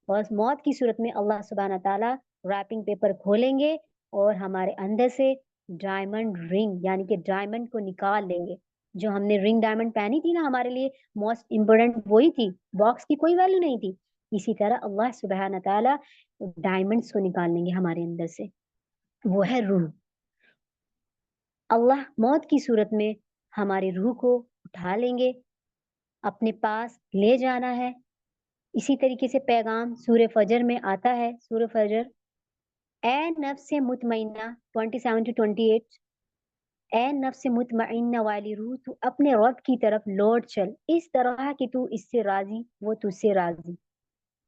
اور موت کی صورت میں اللہ سبحانہ تعالیٰ ریپنگ پیپر کھولیں گے اور ہمارے اندر سے ڈائمنڈ رنگ یعنی کہ ڈائمنڈ کو نکال لیں گے. جو ہم نے رنگ ڈائمنڈ پہنی تھی نا, ہمارے لیے موسٹ امپورٹنٹ وہی تھی, باکس کی کوئی ویلیو نہیں تھی. اسی طرح اللہ سبحانہ تعالیٰ ڈائمنڈس کو نکال لیں گے ہمارے اندر سے, وہ ہے روح. اللہ موت کی صورت میں ہماری روح کو اٹھا لیں گے, اپنے پاس لے جانا ہے. اسی طریقے سے پیغام سورہ فجر میں آتا ہے, سورہ فجر, اے نفس مطمئنہ 27-28, اے نفس مطمئنہ والی روح تو اپنے رب کی طرف لوٹ چل, اس طرح کہ تو اس سے راضی وہ تجھ سے راضی.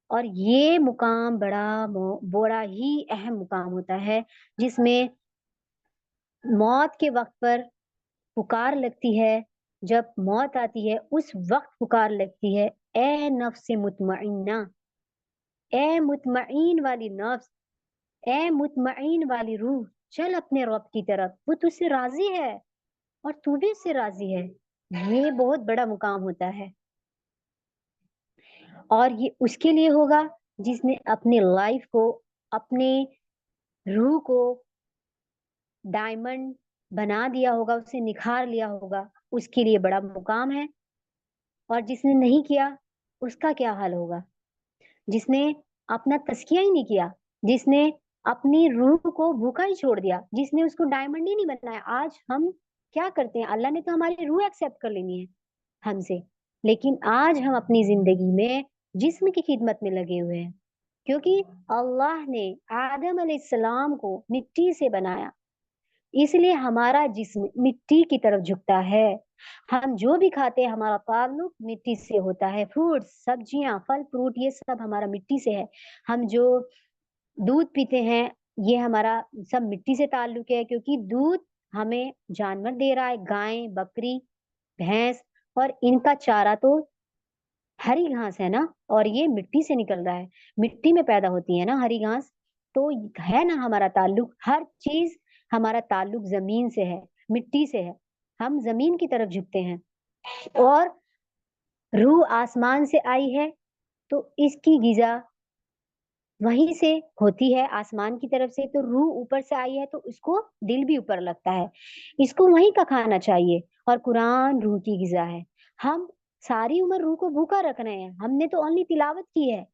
اور یہ مقام بڑا ہی اہم مقام ہوتا ہے جس میں موت کے وقت پر پکار لگتی ہے. جب موت آتی ہے اس وقت پکار لگتی ہے, اے نفس مطمئنہ, اے مطمئن والی نفس, اے مطمئن والی روح, چل اپنے رب کی طرف, وہ تجھ سے راضی ہے اور تو بھی اس سے راضی ہے. یہ بہت بڑا مقام ہوتا ہے, اور یہ اس کے لیے ہوگا جس نے اپنے لائف کو, اپنے روح کو ڈائمنڈ بنا دیا ہوگا, اسے نکھار لیا ہوگا, اس کے لیے بڑا مقام ہے. اور جس نے نہیں کیا اس کا کیا حال ہوگا, جس نے اپنا تزکیہ ہی نہیں کیا, جس نے اپنی روح کو بھوکا ہی چھوڑ دیا, جس نے اس کو ڈائمنڈ ہی نہیں بنایا. آج ہم کیا کرتے ہیں, اللہ نے تو ہماری روح ایکسپٹ کر لینی ہے ہم سے, لیکن آج ہم اپنی زندگی میں جسم کی خدمت میں لگے ہوئے ہیں, کیونکہ اللہ نے آدم علیہ السلام کو مٹی سے بنایا, اس لیے ہمارا جسم مٹی کی طرف جھکتا ہے. ہم جو بھی کھاتے ہیں ہمارا تعلق مٹی سے ہوتا ہے, فروٹ, سبزیاں, پھل فروٹ, یہ سب ہمارا مٹی سے ہے. ہم جو دودھ پیتے ہیں یہ ہمارا سب مٹی سے تعلق ہے, کیونکہ دودھ ہمیں جانور دے رہا ہے, گائیں, بکری, بھینس, और इनका चारा तो हरी घास है ना, और ये मिट्टी से निकल रहा है, मिट्टी में पैदा होती है ना हरी घास। तो है ना हमारा ताल्लुक, हर चीज हमारा ताल्लुक जमीन से है, मिट्टी से है। हम जमीन की तरफ झुकते हैं, और रूह आसमान से आई है, तो इसकी गिजा वहीं से होती है, आसमान की तरफ से। तो रूह ऊपर से आई है, तो उसको दिल भी ऊपर लगता है, इसको वहीं का खाना चाहिए। और कुरान रूह की गिजा है। हम सारी उम्र रूह को भूखा रख रहे हैं, हमने तो ओनली तिलावत की है।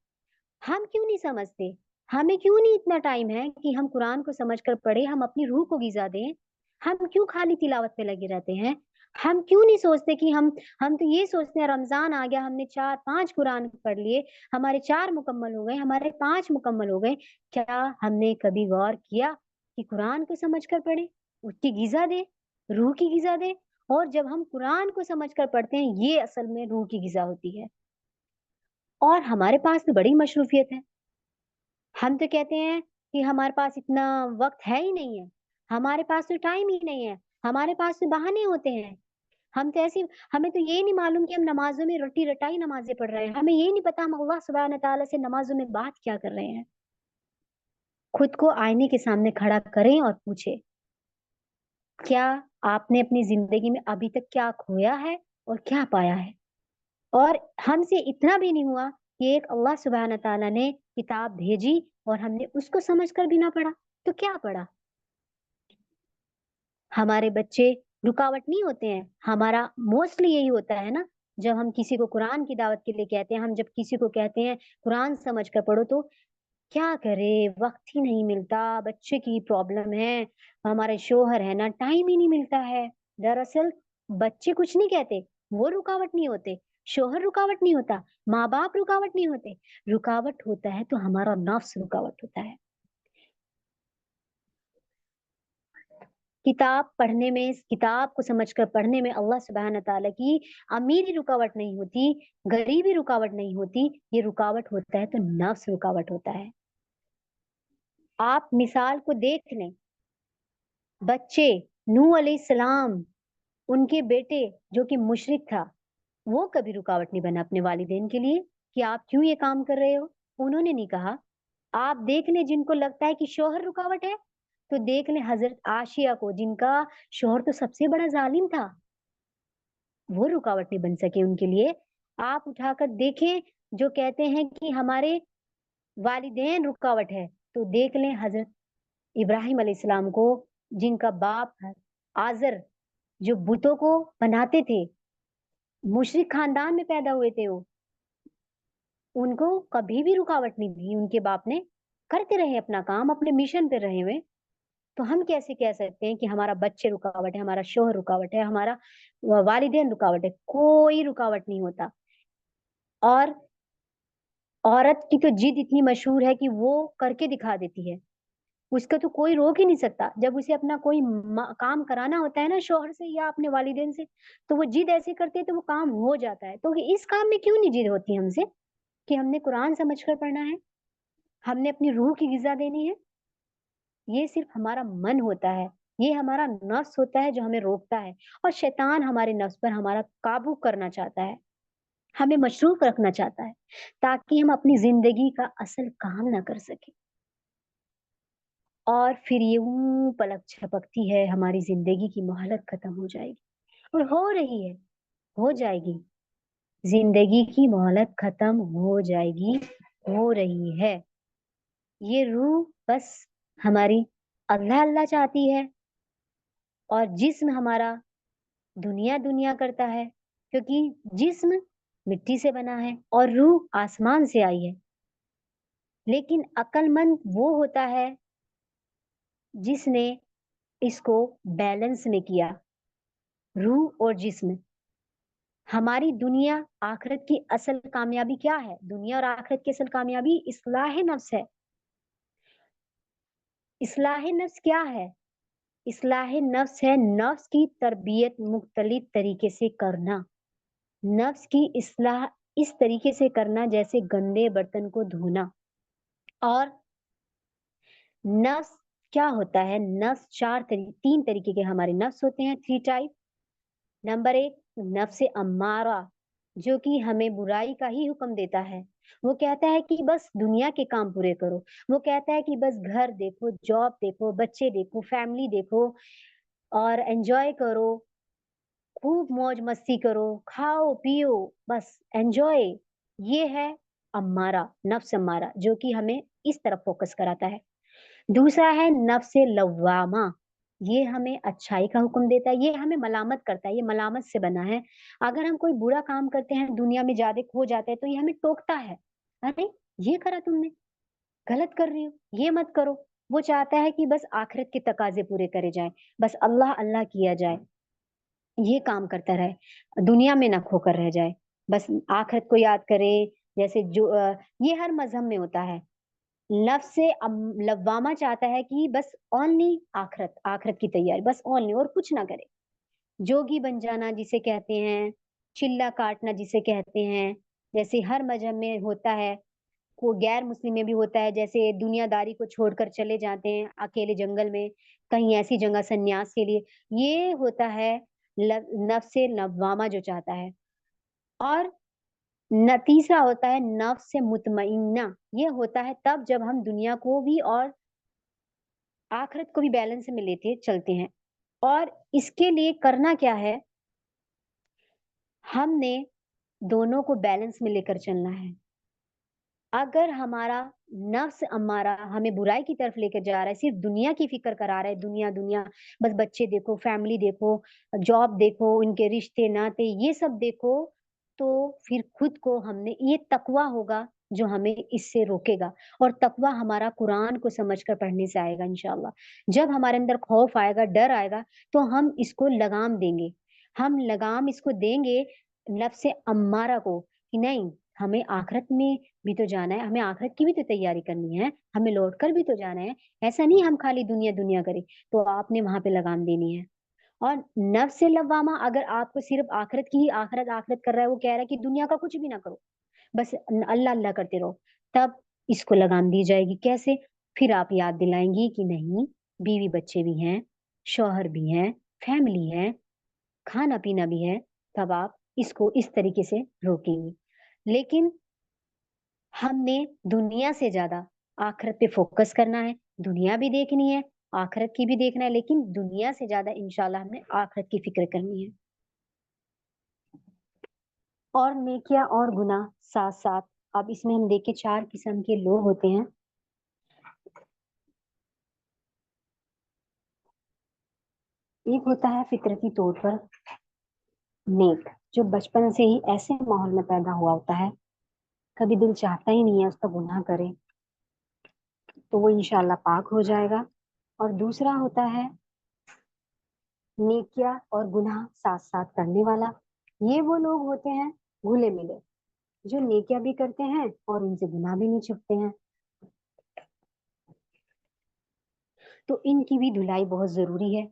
हम क्यों नहीं समझते, हमें क्यों नहीं इतना टाइम है कि हम कुरान को समझकर पढ़े, हम अपनी रूह को गिजा दें। हम क्यों खाली तिलावत पे लगे रहते हैं? हम क्यों नहीं सोचते कि हम तो ये सोचते हैं रमजान आ गया, हमने 4-5 कुरान पढ़ लिए, हमारे 4 मुकम्मल हो गए, हमारे 5 मुकम्मल हो गए। क्या हमने कभी गौर किया कि कुरान को समझकर पढ़े, उसकी गिजा दे, रूह की गिजा दे? और जब हम कुरान को समझकर पढ़ते हैं, ये असल में रूह की गिजा होती है। और हमारे पास तो बड़ी मशरूफियत है। हम तो कहते हैं कि हमारे पास इतना वक्त है ही नहीं है, हमारे पास तो टाइम ही नहीं है, हमारे पास तो बहाने होते हैं। हम तो ऐसे, हमें तो ये नहीं मालूम कि हम नमाजों में रटी रटाई नमाजें पढ़ रहे हैं, हमें ये नहीं पता हम अल्लाह सुब्हान तआला से नमाजों में बात क्या कर रहे हैं। खुद को आईने के सामने खड़ा करें और पूछे, क्या आपने अपनी जिंदगी में अभी तक क्या खोया है और क्या पाया है? और हमसे इतना भी नहीं हुआ कि एक अल्लाह सुब्हान तआला ने किताब भेजी और हमने उसको समझकर भी ना पढ़ा, तो क्या पढ़ा? हमारे बच्चे रुकावट नहीं होते हैं, हमारा मोस्टली यही होता है ना। जब हम किसी को कुरान की दावत के लिए कहते हैं, हम जब किसी को कहते हैं कुरान समझ कर पढ़ो, तो क्या करे, वक्त ही नहीं मिलता, बच्चे की प्रॉब्लम है, हमारे शोहर है ना, टाइम ही नहीं मिलता है। दरअसल बच्चे कुछ नहीं कहते, वो रुकावट नहीं होते, शोहर रुकावट नहीं होता, माँ बाप रुकावट नहीं होते। रुकावट होता है तो हमारा नफ्स रुकावट होता है। किताब पढ़ने में, किताब को समझकर पढ़ने में अल्लाह सुब्हान तआला की अमीरी रुकावट नहीं होती, गरीबी रुकावट नहीं होती, ये रुकावट होता है तो नफ्स रुकावट होता है। आप मिसाल को देख लें, बच्चे नूह अलैहिस्सलाम, उनके बेटे जो कि मुशरिक था, वो कभी रुकावट नहीं बना अपने वालिदैन के लिए कि आप क्यों ये काम कर रहे हो। उन्होंने नहीं कहा। आप देख लें, जिनको लगता है कि शोहर रुकावट है, तो देख लें हजरत आशिया को, जिनका शोहर तो सबसे बड़ा जालिम था, वो रुकावट नहीं बन सके उनके लिए। आप उठाकर देखें, जो कहते हैं कि हमारे वालिदैन रुकावट है, तो देख लें हजरत इब्राहिम अलैहिस्सलाम को, जिनका बाप आजर जो बुतों को बनाते थे, मुशरिक खानदान में पैदा हुए थे वो, उनको कभी भी रुकावट नहीं दी उनके बाप ने, करते रहे अपना काम, अपने मिशन पे रहे हुए। तो हम कैसे कह सकते हैं कि हमारा बच्चे रुकावट है, हमारा शोहर रुकावट है, हमारा वालिदैन रुकावट है? कोई रुकावट नहीं होता। और औरत की तो जिद इतनी मशहूर है कि वो करके दिखा देती है, उसका तो कोई रोक ही नहीं सकता। जब उसे अपना कोई काम कराना होता है ना शोहर से या अपने वालिदैन से, तो वो जिद ऐसे करते हैं तो वो काम हो जाता है। तो इस काम में क्यों नहीं जिद होती हमसे कि हमने कुरान समझ कर पढ़ना है, हमने अपनी रूह की गिजा देनी है? ये सिर्फ हमारा मन होता है, ये हमारा नफ्स होता है जो हमें रोकता है। और शैतान हमारे नफ्स पर हमारा काबू करना चाहता है, हमें मशरूफ रखना चाहता है, ताकि हम अपनी जिंदगी का असल काम ना कर सके। और फिर यूं पलक झपकती है, हमारी जिंदगी की मोहलत खत्म हो जाएगी, और हो रही है, हो जाएगी। जिंदगी की मोहलत खत्म हो जाएगी, हो रही है। ये रूह बस हमारी अल्लाह अल्लाह चाहती है, और जिस्म हमारा दुनिया दुनिया करता है, क्योंकि जिस्म मिट्टी से बना है और रूह आसमान से आई है। लेकिन अक्लमंद वो होता है जिसने इसको बैलेंस में किया, रूह और जिस्म। हमारी दुनिया आखिरत की असल कामयाबी क्या है? दुनिया और आखिरत की असल कामयाबी इस्लाह नफ्स है। इस्लाह नफ्स क्या है? इस्लाह नफ्स है नफ्स की तरबियत मुख्तलिफ तरीके से करना। नफ्स की इस्लाह इस तरीके से करना जैसे गंदे बर्तन को धोना। और नफ्स क्या होता है? नफ्स तीन तरीके के हमारे नफ्स होते हैं, थ्री टाइप। नंबर 1, नफ्स अम्मारा जो कि हमें बुराई का ही हुक्म देता है। वो कहता है कि बस दुनिया के काम पूरे करो। वो कहता है कि बस घर देखो, जॉब देखो, बच्चे देखो, फैमिली देखो और एन्जॉय करो, खूब मौज मस्ती करो, खाओ पियो, बस एन्जॉय। ये है अम्मारा, नफ्स अम्मारा जो कि हमें इस तरफ फोकस कराता है। दूसरा है नफ्स लव्वामा, ये हमें अच्छाई का हुक्म देता है, ये हमें मलामत करता है, ये मलामत से बना है। अगर हम कोई बुरा काम करते हैं, दुनिया में ज्यादा खो जाते हैं तो ये हमें टोकता है, अरे ये करा तुमने, गलत कर रही हो, ये मत करो। वो चाहता है कि बस आखिरत के तकाजे पूरे करे जाए, बस अल्लाह अल्लाह किया जाए, ये काम करता रहे, दुनिया में ना खोकर रह जाए, बस आखिरत को याद करे। जैसे जो ये हर मजहब में होता है। लफ्ज़ से लव्वामा चाहता है कि बस ओनली आखिरत, आखिरत की तैयारी, बस ओनली, और कुछ ना करे। जोगी बन जाना जिसे कहते हैं, चिल्ला काटना जिसे कहते हैं, जैसे हर मजहब में होता है, को गैर मुस्लिम में भी होता है, जैसे दुनियादारी को छोड़कर चले जाते हैं अकेले जंगल में, कहीं ऐसी जगह सन्यास के लिए। ये होता है नफ्स लव्वामा जो चाहता है। और तीसरा होता है नफ्स मुतमइन्ना, ये होता है तब जब हम दुनिया को भी और आखिरत को भी बैलेंस में लेते चलते हैं। और इसके लिए करना क्या है, हमने दोनों को बैलेंस में लेकर चलना है। अगर हमारा नफ्स हमारा हमें बुराई की तरफ लेकर जा रहा है, सिर्फ दुनिया की फिक्र करा रहा है, दुनिया दुनिया, बस बच्चे देखो, फैमिली देखो, जॉब देखो, उनके रिश्ते नाते, ये सब देखो, तो फिर खुद को हमने, ये तकवा होगा जो हमें इससे रोकेगा। और तकवा हमारा कुरान को समझकर पढ़ने से आएगा इंशाल्लाह। जब हमारे अंदर खौफ आएगा, डर आएगा, तो हम इसको लगाम देंगे, हम लगाम इसको देंगे नफ्स अम्मारा को, कि नहीं, हमें आखिरत में भी तो जाना है, हमें आखिरत की भी तो तैयारी करनी है, हमें लौट कर भी तो जाना है। ऐसा नहीं हम खाली दुनिया दुनिया करें, तो आपने वहां पे लगाम देनी है। और नफ्स लव्वामा अगर आपको सिर्फ आखिरत की ही आखिरत आखिरत कर रहा है, वो कह रहा है कि दुनिया का कुछ भी ना करो, बस अल्लाह अल्लाह करते रहो, तब इसको लगाम दी जाएगी कैसे? फिर आप याद दिलाएंगी कि नहीं, बीवी बच्चे भी हैं, शौहर भी हैं, फैमिली है, खाना पीना भी है, तब आप इसको इस तरीके से रोकेंगी। लेकिन हमने दुनिया से ज्यादा आखिरत पे फोकस करना है, दुनिया भी देखनी है, आखिरत की भी देखना है, लेकिन दुनिया से ज्यादा इंशाल्लाह हमने आखिरत की फिक्र करनी है। और नेकिया और गुनाह साथ साथ। अब इसमें हम देखें, चार किस्म के लोग होते हैं। एक होता है फितरती तौर पर नेक, जो बचपन से ही ऐसे माहौल में पैदा हुआ होता है, कभी दिल चाहता ही नहीं है उसका गुनाह करे, तो वो इंशाल्लाह पाक हो जाएगा। और दूसरा होता है नेकिया और गुनाह साथ साथ करने वाला। ये वो लोग होते हैं घुले मिले, जो नेकिया भी करते हैं और उनसे गुनाह भी नहीं छुपते हैं, तो इनकी भी धुलाई बहुत जरूरी है।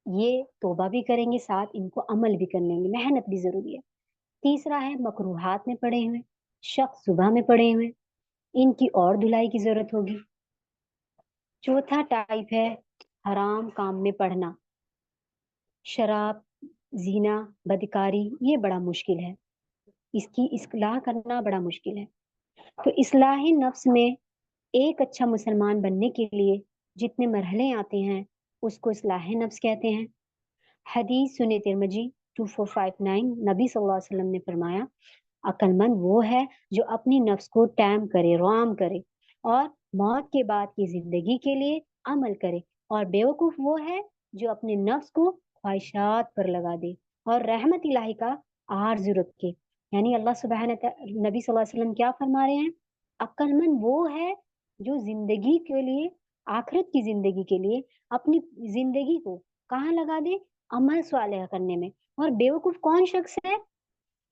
ये तौबा भी करेंगे, साथ इनको अमल भी कर लेंगे, मेहनत भी जरूरी है। तीसरा है मकरूहात में पड़े हुए शख्स, सुबह में पड़े हुए, इनकी और धुलाई की जरूरत होगी। चौथा टाइप है हराम काम में पड़ना, शराब, जीना, बदकारी, ये बड़ा मुश्किल है, इसकी इस्लाह करना बड़ा मुश्किल है। तो इस्लाह नफ्स में एक अच्छा मुसलमान बनने के लिए जितने मरहले आते हैं, उसको इस्लाह नफ्स कहते हैं। हदीस सुने तिरमिजी 2459, नबी सल्लल्लाहु अलैहि वसल्लम ने फरमाया, अक्लमंद वो है जो अपनी नफ्स को टैम करे, राम करे, और मौत के बाद की जिंदगी के लिए अमल करे। और बेवकूफ वो है जो अपने नफ्स को ख्वाहिशात पर लगा दे और रहमत इलाही का आरज़ू रखे। यानी अल्लाह सुबहान नबी सल्लल्लाहु अलैहि वसल्लम क्या फरमा रहे हैं, अक्लमंद वो है जो जिंदगी के लिए, आखिरत की जिंदगी के लिए अपनी जिंदगी को कहाँ लगा दे, अमल सालेह करने में। और बेवकूफ कौन शख्स है,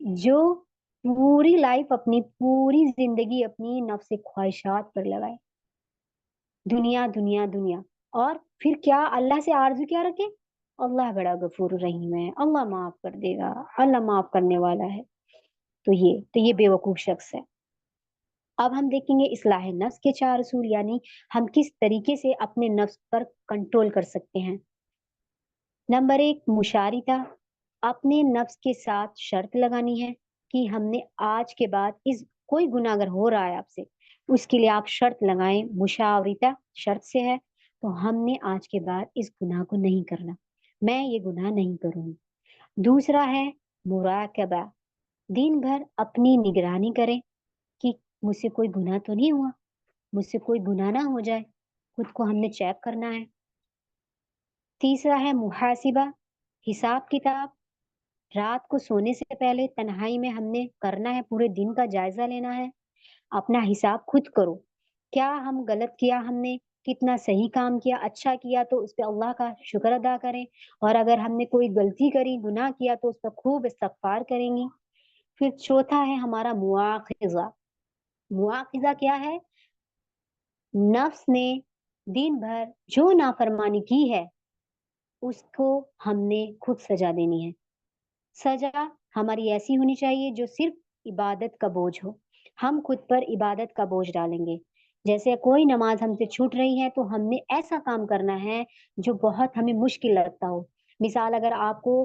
जो पूरी लाइफ, अपनी पूरी जिंदगी अपनी नफ्स ख्वाहिशात पर लगाए, दुनिया दुनिया दुनिया। और फिर क्या अल्लाह से आरजू क्या रखे, अल्लाह बड़ा गफूर रहीम है, अल्लाह माफ कर देगा, अल्लाह माफ करने वाला है। तो ये बेवकूफ शख्स है। अब हम देखेंगे इस्लाह नफ्स के चार असूल, यानी हम किस तरीके से अपने नफ्स पर कंट्रोल कर सकते हैं। नंबर एक, मुशारिता, अपने नफ्स के साथ शर्त लगानी है कि हमने आज के बाद इस कोई गुनाह अगर हो रहा है आपसे, उसके लिए आप शर्त लगाएँ, मुशावरिता शर्त से है, तो हमने आज के बाद इस गुनाह को नहीं करना। मैं ये गुनाह नहीं करूँगी। दूसरा है मुराकबा, दिन भर अपनी निगरानी करें कि मुझसे कोई गुनाह तो नहीं हुआ, मुझसे कोई गुनाह ना हो जाए, खुद को हमने चेक करना है। तीसरा है मुहासिबा, हिसाब-किताब, रात को सोने से पहले तन्हाई में हमने करना है, पूरे दिन का जायज़ा लेना है, अपना हिसाब खुद करो। क्या हम गलत किया हमने, कितना सही काम किया, अच्छा किया तो उस पे अल्लाह का शुक्र अदा करें और अगर हमने कोई गलती करी, गुनाह किया तो उसका खूब इस्तिग़फ़ार करेंगी। फिर चौथा है हमारा मुआख़िज़ा। मुआख़िज़ा क्या है? नफ्स ने दिन भर जो नाफ़रमानी की है, उसको हमने खुद सज़ा देनी है। सज़ा हमारी ऐसी होनी चाहिए जो सिर्फ़ इबादत का बोझ हो। हम खुद पर इबादत का बोझ डालेंगे। जैसे कोई नमाज़ हमसे छूट रही है, तो हमने ऐसा काम करना है जो बहुत हमें मुश्किल लगता हो। मिसाल अगर आपको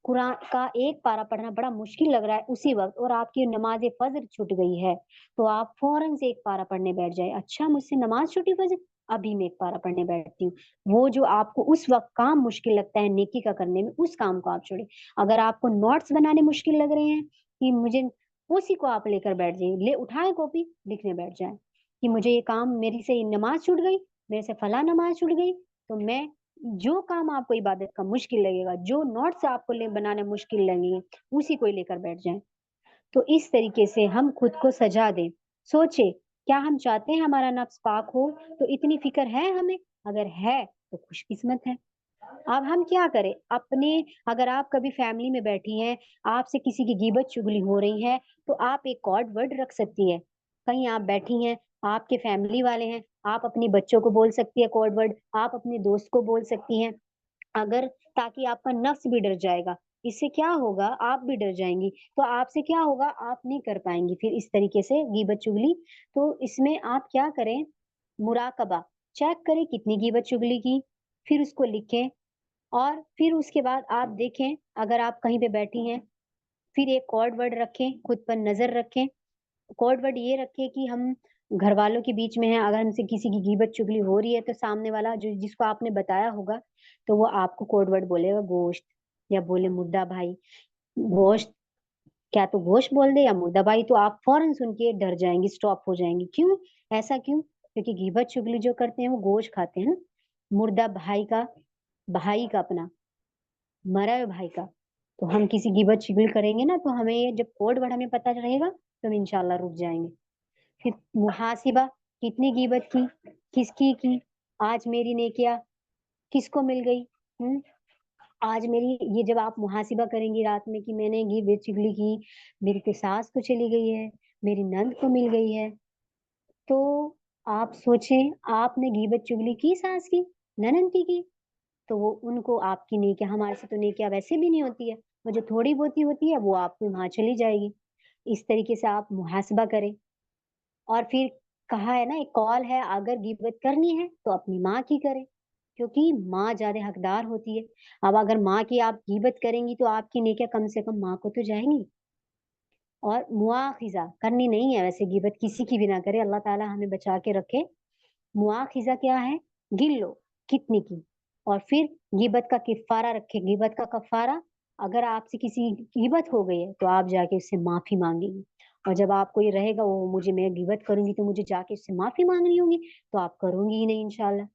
कुरान का एक पारा पढ़ना बड़ा मुश्किल लग रहा है उसी वक़्त और आपकी नमाज़ फ़ज्र छूट गई है, तो आप फ़ौरन से एक पारा पढ़ने बैठ जाएँ। अच्छा मुझसे नमाज़ छूटी फ़ज्र, अभी मैं एक पारा पढ़ने बैठती हूँ। वो जो आपको उस वक़्त काम मुश्किल लगता है नेकी का करने में, उस काम को आप छोड़ें। अगर आपको नोट्स बनाने मुश्किल लग रहे हैं कि मुझे उसी को आप लेकर बैठ जाइए। ले उठाएँ कॉपी, लिखने बैठ जाएँ कि मुझे ये काम मेरी से नमाज़ छूट गई, मेरे से फलाँ नमाज़ छूट गई, तो मैं जो काम आपको इबादत का मुश्किल लगेगा, जो नोट्स आपको बनाना मुश्किल लगेंगे, उसी को ही लेकर बैठ जाएँ। तो इस तरीके से हम खुद को सजा दें। सोचें, क्या हम चाहते हैं हमारा नफ्स पाक हो? तो इतनी फ़िक्र है हमें? अगर है, तो खुशकिस्मत हैं। अब हम क्या करें? अपने अगर आप कभी फैमिली में बैठी हैं, आपसे किसी की ग़ीबत-चुगली हो रही है, तो आप एक कोड वर्ड रख सकती हैं। कहीं आप बैठी हैं, आपके फैमिली वाले हैं, आप अपने बच्चों को बोल सकती हैं कोड वर्ड, आप अपने दोस्त को बोल सकती हैं। अगर ताकि आपका नफ्स भी डर जाएगा। इससे क्या होगा? आप भी डर जाएँगी, तो आपसे क्या होगा? आप नहीं कर पाएँगी फिर इस तरीके से ग़ीबत-चुगली। तो इसमें आप क्या करें? मुराकबा, चेक करें कितनी ग़ीबत-चुगली की, फिर उसको लिखें और फिर उसके बाद आप देखें, अगर आप कहीं पे बैठी हैं, फिर एक कोड वर्ड रखें, खुद पर नज़र रखें। कोड वर्ड ये रखें कि हम घरवालों के बीच में हैं, अगर हमसे किसी की ग़ीबत-चुगली हो रही है, तो सामने वाला जो जिसको आपने बताया होगा, तो वो आपको कोड वर्ड बोलेगा गोश्त या बोले मुर्दा भाई, गोश्त क्या तो गोश्त बोल दे या मुर्दा भाई, तो आप फ़ौरन सुन के डर जाएँगी, स्टॉप हो जाएँगी। क्यों? ऐसा क्यों? क्योंकि ग़ीबत-चुगली जो करते हैं, वो गोश्त खाते हैं ना। मुर्दा भाई का अपना, मरा हुए भाई का। तो हम किसी ग़ीबत-चुगली करेंगे ना, तो हमें ये जब कोड वर्ड हमें पता रहेगा, तो हम इंशाअल्लाह रुक जाएँगे। फिर मुहासिबा, कितनी ग़ीबत की, किसकी की, आज मेरी नेकियाँ किसको मिल गई? हुँ? आज मेरी ये जब आप मुहासिबा करेंगी रात में कि मैंने ग़ीबत-चुगली की, मेरी तो सास तो चली गई है, मेरी नंद को मिल गई है, तो आप सोचें आपने ग़ीबत-चुगली की सास की, ननद की, तो वो उनको आपकी नेकियाँ हमारे से तो नेकियाँ वैसे भी नहीं होती है, वो जो थोड़ी बहुती होती है, वो आपको वहाँ चली जाएगी। इस तरीके से आप मुहासिबा करें। और फिर कहा है ना एक कौल है अगर गिबत करनी है तो अपनी माँ की करें, क्योंकि माँ ज़्यादा हकदार होती है। अब अगर माँ की आप गिबत करेंगी तो आपकी नेकियाँ कम से कम माँ को तो जाएँगी। और मुआख़िज़ा करनी नहीं है वैसे गिबत किसी की भी ना करें, अल्लाह ताला हमें बचा के रखे। मुआख़िज़ा क्या है? गिन लो कितनी की और फिर गिबत का किफ़ारा रखें। गिबत का कफ़ारा अगर आपसे किसी की गिबत हो गई है तो आप जाके उससे माफ़ी माँगेंगी और जब आपको ये रहेगा वो मुझे मैं गिबत करूँगी तो मुझे जाके उससे माफ़ी माँगनी होगी, तो आप करोगी ही नहीं इंशाअल्लाह।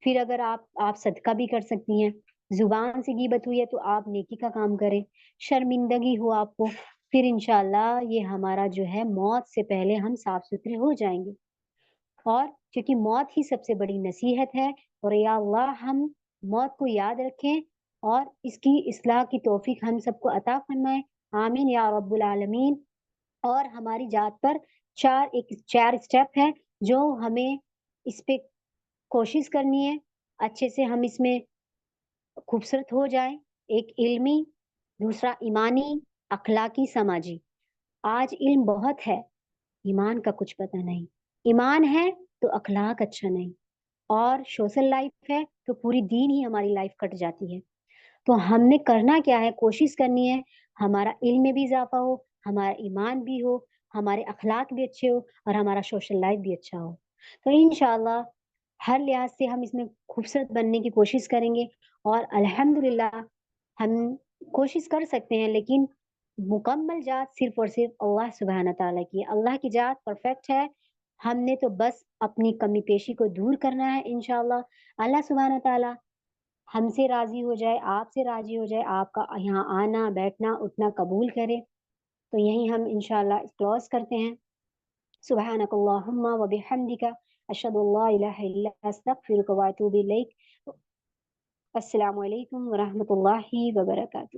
फिर अगर आप सदका भी कर सकती हैं। ज़ुबान से गिबत हुई है तो आप नेकी का काम करें। शर्मिंदगी हो आपको, फिर इंशाअल्लाह ये हमारा जो है मौत से पहले हम साफ-सुथरे हो जाएँगे। और क्योंकि मौत ही सबसे बड़ी नसीहत है और या अल्लाह हम मौत को याद रखें और इसकी इस्लाह की तौफ़ीक हम सबको अता फ़रमाए। आमीन या रब्बुल आलमीन। और हमारी जात पर 4 स्टेप हैं जो हमें इस पे कोशिश करनी है, अच्छे से हम इसमें खूबसूरत हो जाएँ। एक इल्मी, दूसरा ईमानी, अख़लाक़ी, समाजी। आज इल्म बहुत है, ईमान का कुछ पता नहीं। ईमान है तो अख़लाक़ अच्छा नहीं और सोशल लाइफ़ है तो पूरी दीन ही हमारी लाइफ़ कट जाती है। تو ہم نے کرنا کیا ہے، کوشش کرنی ہے ہمارا علم میں بھی اضافہ ہو، ہمارا ایمان بھی ہو، ہمارے اخلاق بھی اچھے ہو اور ہمارا سوشل لائف بھی اچھا ہو۔ تو انشاءاللہ ہر لحاظ سے ہم اس میں خوبصورت بننے کی کوشش کریں گے اور الحمدللہ ہم کوشش کر سکتے ہیں، لیکن مکمل ذات صرف اور صرف اللہ سبحانہ تعالیٰ کی ہے۔ اللہ کی ذات پرفیکٹ ہے، ہم نے تو بس اپنی کمی پیشی کو دور کرنا ہے انشاءاللہ۔ اللہ سبحانہ تعالیٰ ہم سے راضی ہو جائے، آپ سے راضی ہو جائے، آپ کا یہاں آنا بیٹھنا اٹھنا قبول کرے۔ تو یہی ہم انشاءاللہ کلوز کرتے ہیں۔ سبحانک اللہم و بحمدک، اشہد ان لا الہ الا انت، استغفرک و اتوب الیک۔ السلام علیکم ورحمۃ اللہ وبرکاتہ۔